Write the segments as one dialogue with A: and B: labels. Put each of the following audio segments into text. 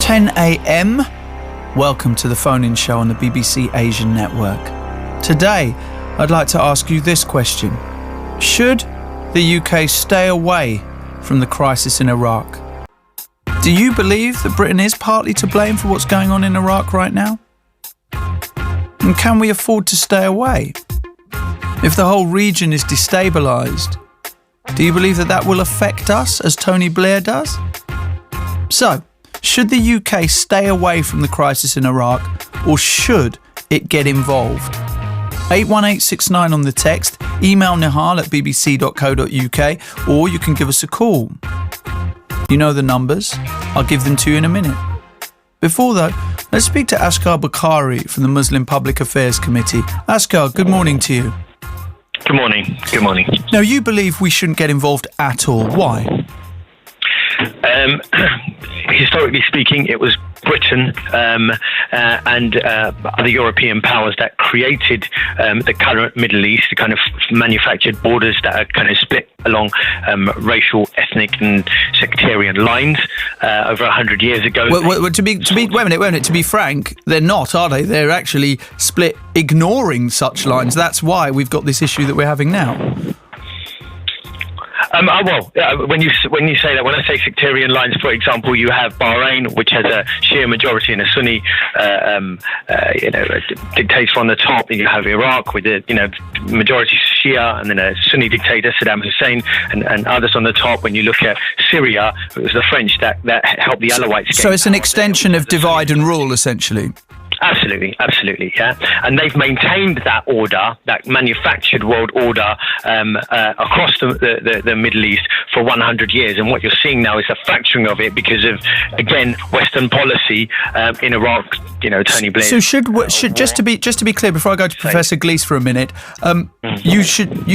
A: 10 a.m. Welcome to the phone-in show on the BBC Asian Network. Today, I'd like to ask you this question. Should the UK stay away from the crisis in Iraq? Do you believe that Britain is partly to blame for what's going on in Iraq right now? And can we afford to stay away? If the whole region is destabilised, do you believe that that will affect us as Tony Blair does? So, should the UK stay away from the crisis in Iraq, or should it get involved? 81869 on the text, email nihal@bbc.co.uk, or you can give us a call. You know the numbers. I'll give them to you in a minute. Before that, let's speak to Asghar Bukhari from the Muslim Public Affairs Committee. Asghar, good morning to you.
B: Good morning. Good morning.
A: Now, you believe we shouldn't get involved at all. Why?
B: Historically speaking, it was Britain and other European powers that created the current Middle East, the kind of manufactured borders that are kind of split along racial, ethnic and sectarian lines over 100 years ago.
A: Well, to be wait a minute. To be frank, they're not, are they? They're actually split ignoring such lines. That's why we've got this issue that we're having now.
B: When you say that, when I say sectarian lines, for example, you have Bahrain, which has a Shia majority and a Sunni, dictator on the top. And you have Iraq with a majority Shia and then a Sunni dictator, Saddam Hussein, and others on the top. When you look at Syria, it was the French that helped the Alawites.
A: So it's an extension of divide and rule, essentially.
B: Absolutely, yeah. And they've maintained that order, that manufactured world order, across the Middle East for 100 years. And what you're seeing now is a fracturing of it because of, again, Western policy in Iraq. Tony Blair. So should just to be clear, before I go to Professor Glees for a minute, you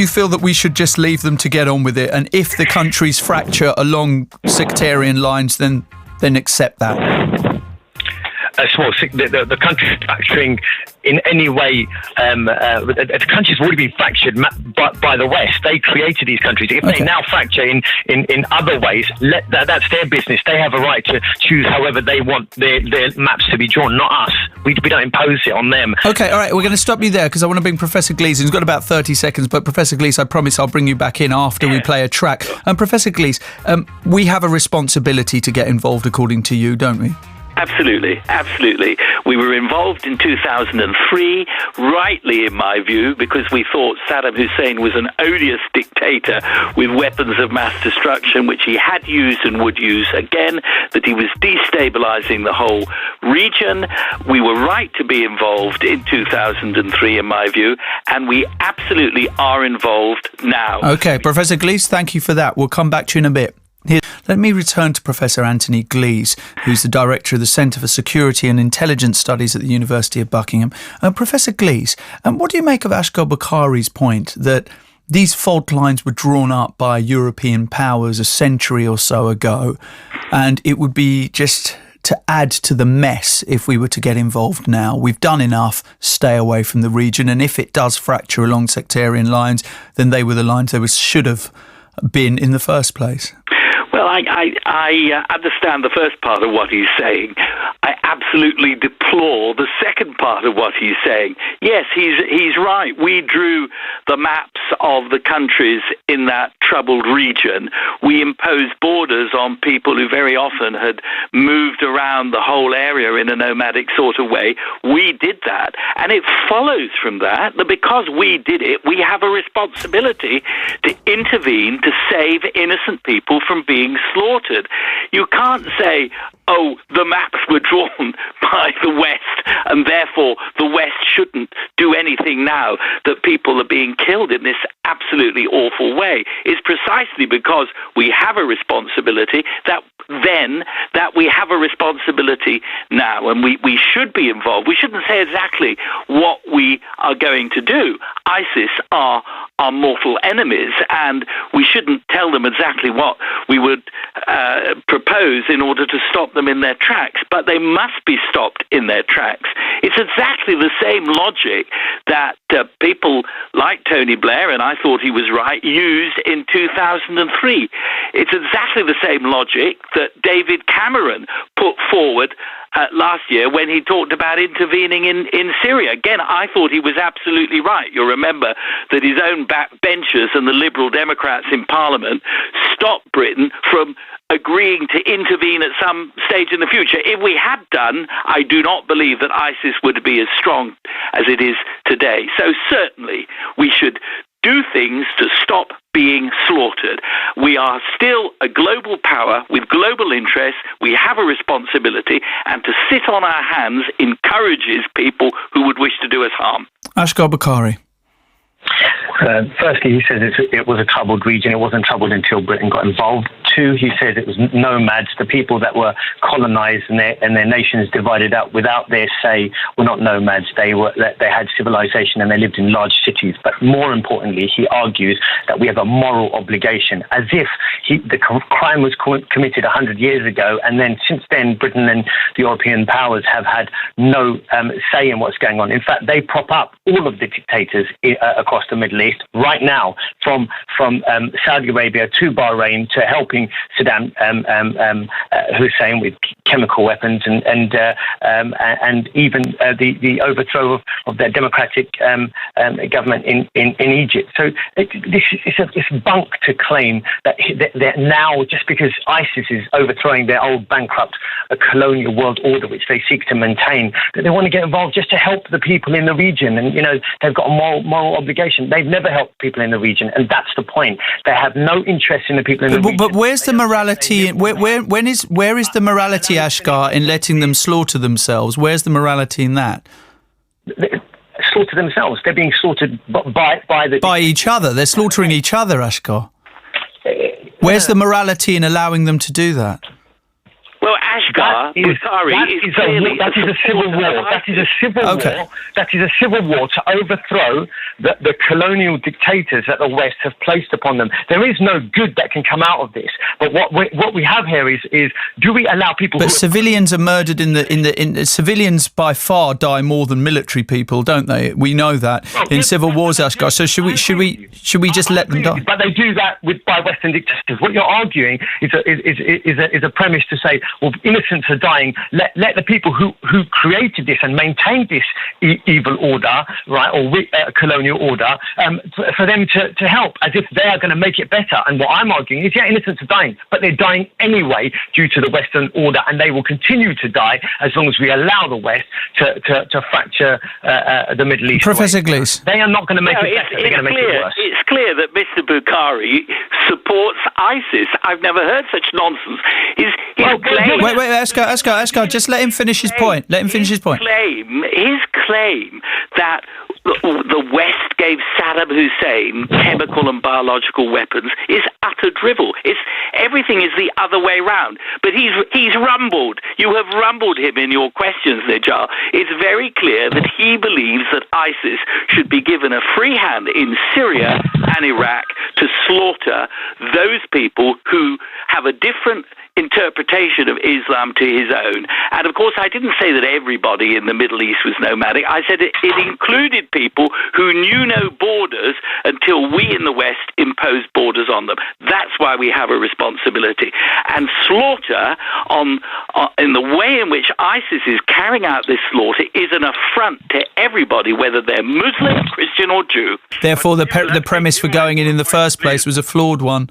B: feel that we should just leave them to get on with it, and if the countries fracture along sectarian lines, then accept that. The country fracturing in any way, the countries have already been fractured by the West. They created these countries. If they now fracture in other ways, that's their business. They have a right to choose however they want their maps to be drawn, not us. We don't impose it on them. Okay, all right, we're going to stop you there because I want to bring Professor Glees in. He's got about 30 seconds, but Professor Glees, I promise I'll bring you back in after we play a track. Professor Glees, we have a responsibility to get involved according to you, don't we?
C: Absolutely. We were involved in 2003, rightly in my view, because we thought Saddam Hussein was an odious dictator with weapons of mass destruction, which he had used and would use again, that he was destabilizing the whole region. We were right to be involved in 2003, in my view, and we absolutely are involved now.
A: Okay, Professor Glees, thank you for that. We'll come back to you in a bit. Here, let me return to Professor Anthony Glees, who's the Director of the Centre for Security and Intelligence Studies at the University of Buckingham. Professor Glees, what do you make of Asghar Bukhari's point that these fault lines were drawn up by European powers a century or so ago, and it would be just to add to the mess if we were to get involved now? We've done enough, stay away from the region, and if it does fracture along sectarian lines, then they were the lines they should have been in the first place.
C: Well, I understand the first part of what he's saying. I absolutely deplore the second part of what he's saying. Yes, he's right. We drew the maps of the countries in that troubled region. We imposed borders on people who very often had moved around the whole area in a nomadic sort of way. We did that. And it follows from that because we did it, we have a responsibility to intervene to save innocent people from being slaughtered. You can't say, oh, the maps were drawn by the West and therefore the West shouldn't do anything now that people are being killed in this absolutely awful way. It's precisely because we have a responsibility that we have a responsibility now, and we should be involved. We shouldn't say exactly what we are going to do. ISIS are our mortal enemies, and we shouldn't tell them exactly what we would propose in order to stop them in their tracks, but they must be stopped in their tracks It's exactly the same logic that people like Tony Blair, and I thought he was right, used in 2003. It's exactly the same logic that David Cameron put forward last year when he talked about intervening in Syria. Again, I thought he was absolutely right. You'll remember that his own backbenchers and the Liberal Democrats in Parliament stopped Britain from agreeing to intervene at some stage in the future. If we had done, I do not believe that ISIS would be as strong as it is today. So certainly we should do things to stop being slaughtered. We are still a global power with global interests. We have a responsibility, and to sit on our hands encourages people who would wish to do us harm.
A: Asghar Bukhari.
B: Firstly, he says it was a troubled region. It wasn't troubled until Britain got involved. Two, he says it was nomads, the people that were colonised and their nations divided up without their say were not nomads. They had civilization and they lived in large cities. But more importantly, he argues that we have a moral obligation, as if the crime was committed 100 years ago, and then since then Britain and the European powers have had no say in what's going on. In fact, they prop up all of the dictators across the Middle East right now, from Saudi Arabia to Bahrain to helping Saddam Hussein with chemical weapons and even the overthrow of their democratic government in Egypt. So it's bunk to claim that now, just because ISIS is overthrowing their old bankrupt colonial world order, which they seek to maintain, that they want to get involved just to help the people in the region. And they've got a moral obligation. They've never helped people in the region, and that's the point. They have no interest in the people in the region.
A: But where's the morality? Where is the morality, Asghar, in letting them slaughter themselves? Where's the morality in that?
B: Slaughter themselves. They're being slaughtered by
A: each other. They're slaughtering each other, Asghar. Where's the morality in allowing them to do that?
C: Well, Asghar Bukhari is clearly
B: that is a civil war. That is a civil war. That is a civil war to overthrow the colonial dictators that the West have placed upon them. There is no good that can come out of this. But what we have here is do we allow people?
A: But civilians are murdered in civilians by far die more than military people, don't they? We know that in civil wars, Asghar. So should we just let them die?
B: But they do that by Western dictators. What you're arguing is a premise to say, well, innocents are dying. Let the people who created this and maintained this evil order, right, or colonial order, for them to help, as if they are going to make it better. And what I'm arguing is, innocents are dying, but they're dying anyway due to the Western order, and they will continue to die as long as we allow the West to fracture the Middle East.
A: Professor Glees.
B: They are not going to make it better. They're going to make it worse.
C: It's clear that Mr. Bukhari supports ISIS. I've never heard such nonsense.
A: Wait, Asghar, just let him finish his point. His
C: claim that the West gave Saddam Hussein chemical and biological weapons is utter drivel. Everything is the other way round. But he's rumbled. You have rumbled him in your questions, Nijal. It's very clear that he believes that ISIS should be given a free hand in Syria and Iraq to slaughter those people who have a different interpretation of Islam to his own. And of course, I didn't say that everybody in the Middle East was nomadic. I said it included people who knew no borders until we in the West imposed borders on them. That's why we have a responsibility. And slaughter in the way in which ISIS is carrying out this slaughter is an affront to everybody, whether they're Muslim, Christian or Jew.
A: Therefore, the premise for going in the first place was a flawed one.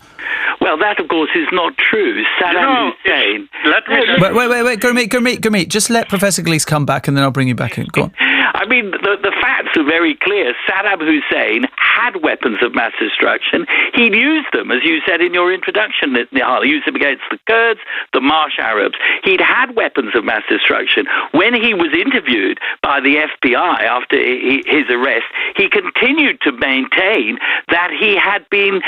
C: Well, that, of course, is not true. Saddam Hussein...
A: Wait, Gurmeet, just let Professor Glees come back and then I'll bring you back in. Go on.
C: I mean, the facts are very clear. Saddam Hussein had weapons of mass destruction. He'd used them, as you said in your introduction, Nihal. He used them against the Kurds, the Marsh Arabs. He'd had weapons of mass destruction. When he was interviewed by the FBI after his arrest, he continued to maintain that he had been...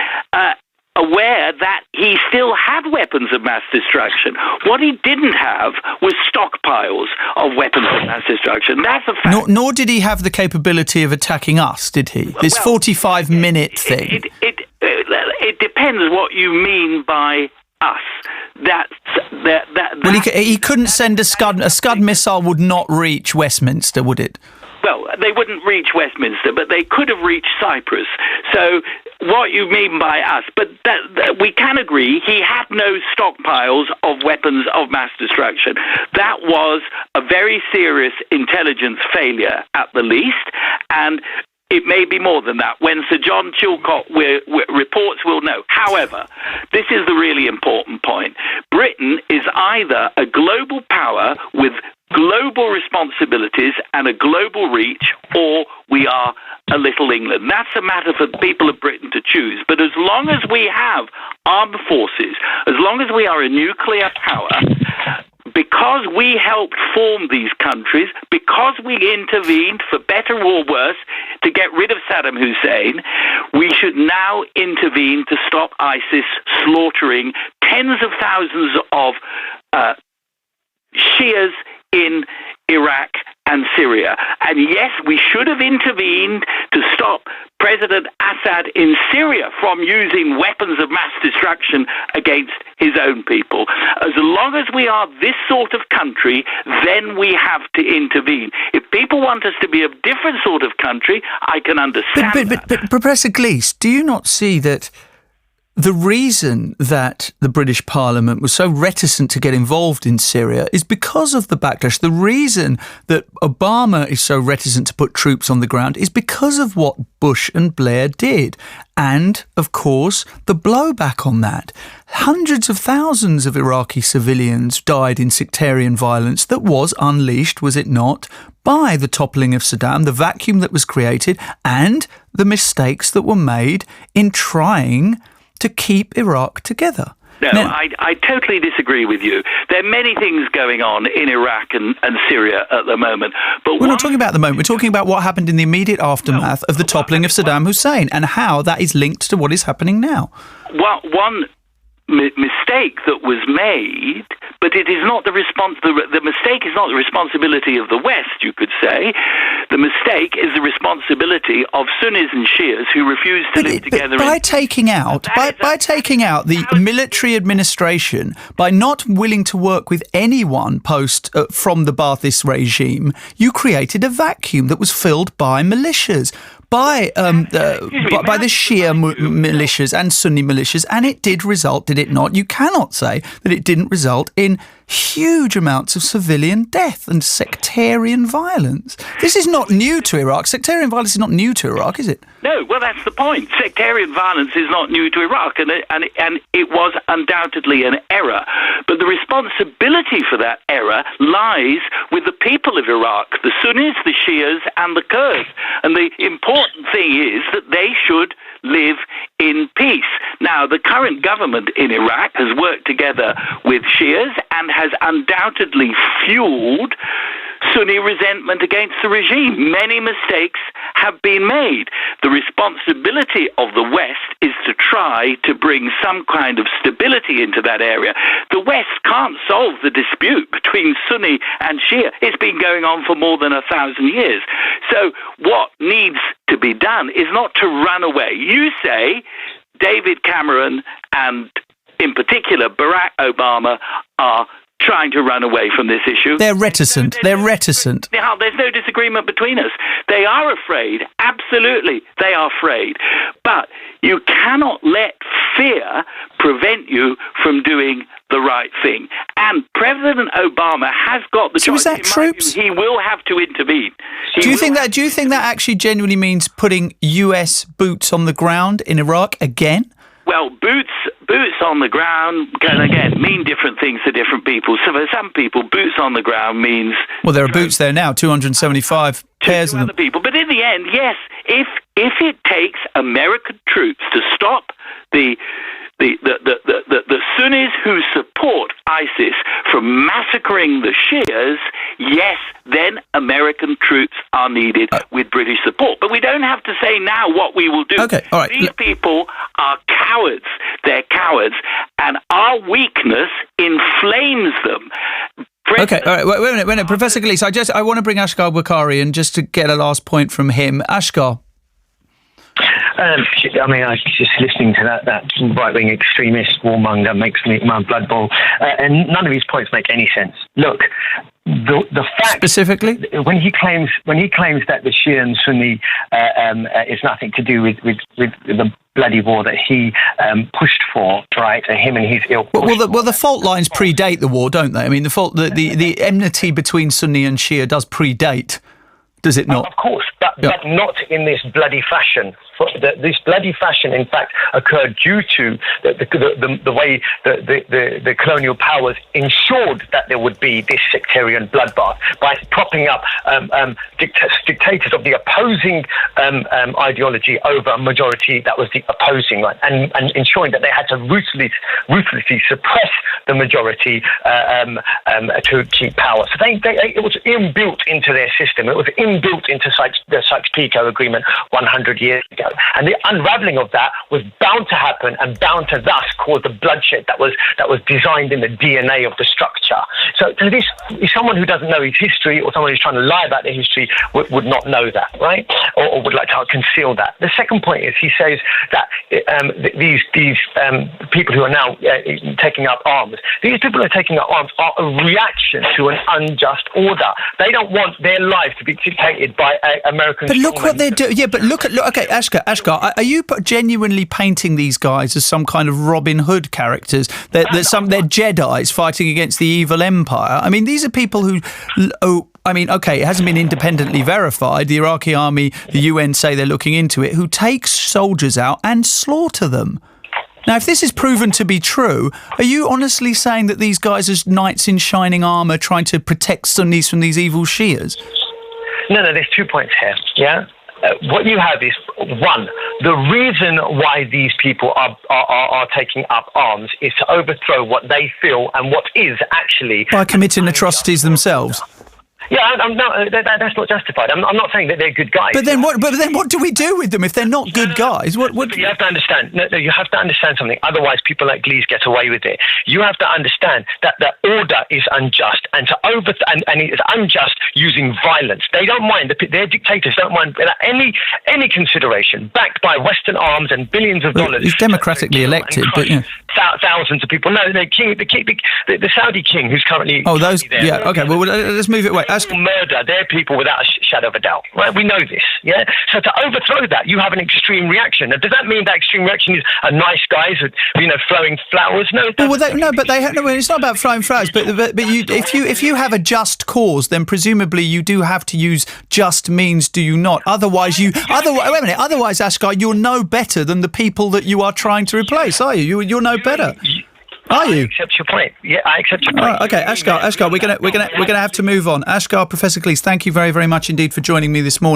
C: aware that he still had weapons of mass destruction. What he didn't have was stockpiles of weapons of mass destruction. That's a fact.
A: Nor did he have the capability of attacking us, did he? This 45-minute thing.
C: It depends what you mean by us.
A: Well, he couldn't send a Scud missile would not reach Westminster, would it?
C: Well, they wouldn't reach Westminster, but they could have reached Cyprus. So what you mean by us, but that we can agree he had no stockpiles of weapons of mass destruction. That was a very serious intelligence failure at the least, and it may be more than that. When Sir John Chilcot reports, we'll know. However, this is the really important point. Britain is either a global power with global responsibilities and a global reach, or we are a little England. That's a matter for the people of Britain to choose. But as long as we have armed forces, as long as we are a nuclear power, because we helped form these countries, because we intervened, for better or worse, to get rid of Saddam Hussein, we should now intervene to stop ISIS slaughtering tens of thousands of Shias in Iraq and Syria. And yes, we should have intervened to stop President Assad in Syria from using weapons of mass destruction against his own people. As long as we are this sort of country, then we have to intervene. If people want us to be a different sort of country, I can understand that.
A: But Professor Glees, do you not see that the reason that the British Parliament was so reticent to get involved in Syria is because of the backlash? The reason that Obama is so reticent to put troops on the ground is because of what Bush and Blair did. And, of course, the blowback on that. Hundreds of thousands of Iraqi civilians died in sectarian violence that was unleashed, was it not, by the toppling of Saddam, the vacuum that was created, and the mistakes that were made in trying to keep Iraq together.
C: No, now, I totally disagree with you. There are many things going on in Iraq and Syria at the moment. But
A: we're not talking about the moment. We're talking about what happened in the immediate aftermath of the toppling of Saddam Hussein and how that is linked to what is happening now.
C: Well, one mistake that was made, but it is not the mistake is not the responsibility of the West, you could say. The mistake is the responsibility of Sunnis and Shias who refuse to live together.
A: By taking out the military administration, by not willing to work with anyone from the Ba'athist regime, you created a vacuum that was filled by militias. By the Shia militias and Sunni militias, and it did result, did it not? You cannot say that it didn't result in huge amounts of civilian death and sectarian violence. This is not new to Iraq. Sectarian violence is not new to Iraq, is it?
C: No, well, that's the point. Sectarian violence is not new to Iraq, and it was undoubtedly an error. But the responsibility for that error lies with the people of Iraq, the Sunnis, the Shias, and the Kurds. And the important thing is that they should live in peace. Now, the current government in Iraq has worked together with Shias and has undoubtedly fueled Sunni resentment against the regime. Many mistakes have been made. The responsibility of the West is to try to bring some kind of stability into that area. The West can't solve the dispute between Sunni and Shia. It's been going on for more than 1,000 years. So what needs to be done is not to run away. You say David Cameron and, in particular, Barack Obama are trying to run away from this issue.
A: They're reticent.
C: Now, there's no disagreement between us. They are afraid. Absolutely, they are afraid. But you cannot let fear prevent you from doing the right thing. And President Obama has got the choice.
A: So is that troops?
C: He will have to intervene.
A: Do you think that actually genuinely means putting US boots on the ground in Iraq again?
C: Well, boots on the ground can, again, mean different things to different people. So for some people, boots on the ground means...
A: Well, there are boots there now, 275 pairs of them.
C: Other people. But in the end, yes, if it takes American troops to stop the Sunnis who support ISIS from massacring the Shias, yes, then American troops are needed with British support. But we don't have to say now what we will do.
A: Okay, all right.
C: These people are cowards. They're cowards. And our weakness inflames them.
A: Okay, all right. Wait a minute. Professor Glees, I want to bring Asghar Bukhari in just to get a last point from him. Asghar.
B: I mean, I just listening to that right-wing extremist warmonger makes my blood boil, and none of his points make any sense. Look, the fact
A: specifically
B: when he claims that the Shia and Sunni is nothing to do with the bloody war that he pushed for, right? Him and his ilk.
A: Well, the fault lines predate the war, don't they? I mean, the enmity between Sunni and Shia does predate, does it not?
B: Of course, but not in this bloody fashion. This bloody fashion, in fact, occurred due to the way the colonial powers ensured that there would be this sectarian bloodbath by propping up dictators of the opposing ideology over a majority that was the opposing one, and ensuring that they had to ruthlessly suppress the majority to keep power. So it was inbuilt into their system. It was inbuilt into the Sykes-Picot Agreement 100 years ago. And the unravelling of that was bound to happen and bound to thus cause the bloodshed that was designed in the DNA of the structure. So this is someone who doesn't know his history, or someone who's trying to lie about their history would not know that, right? Or would like to conceal that. The second point is he says that these people who are now taking up arms, these people who are taking up arms are a reaction to an unjust order. They don't want their lives to be dictated by American.
A: But look what they're doing. Yeah, but look. Okay, Asghar, are you genuinely painting these guys as some kind of Robin Hood characters? They're Jedis fighting against the evil empire. I mean, these are people who. I mean, okay, it hasn't been independently verified. The Iraqi army, the UN say they're looking into it, who take soldiers out and slaughter them. Now, if this is proven to be true, are you honestly saying that these guys are knights in shining armour trying to protect Sunnis from these evil Shias?
B: No, there's 2 points here, yeah? What you have is, one, the reason why these people are taking up arms is to overthrow what they feel and what is actually...
A: By committing atrocities themselves.
B: Yeah, that's not justified. I'm not saying that they're good guys.
A: But then what do we do with them if they're not good guys? What?
B: You have to understand. No, you have to understand something. Otherwise, people like Glees get away with it. You have to understand that the order is unjust, and and it is unjust using violence. They don't mind. Their dictators don't mind without any consideration, backed by Western arms and billions of dollars.
A: He's democratically elected, but yeah.
B: Thousands of people. No, the Saudi king, who's currently there.
A: Yeah. Okay. Well, let's move it away.
B: Murder their people without a shadow of a doubt. Right? We know this. Yeah. So to overthrow that, you have an extreme reaction. Now, does that mean that extreme reaction is a nice guys with flowing flowers? No.
A: It's not about flowing flowers. But if you have a just cause, then presumably you do have to use just means, do you not? Otherwise, wait a minute. Otherwise, Asghar, you're no better than the people that you are trying to replace, are you? You're no better. Are you?
B: I accept your point. Yeah, I accept your point.
A: Okay, Asghar, we're gonna have to move on. Asghar, Professor Glees, thank you very, very much indeed for joining me this morning.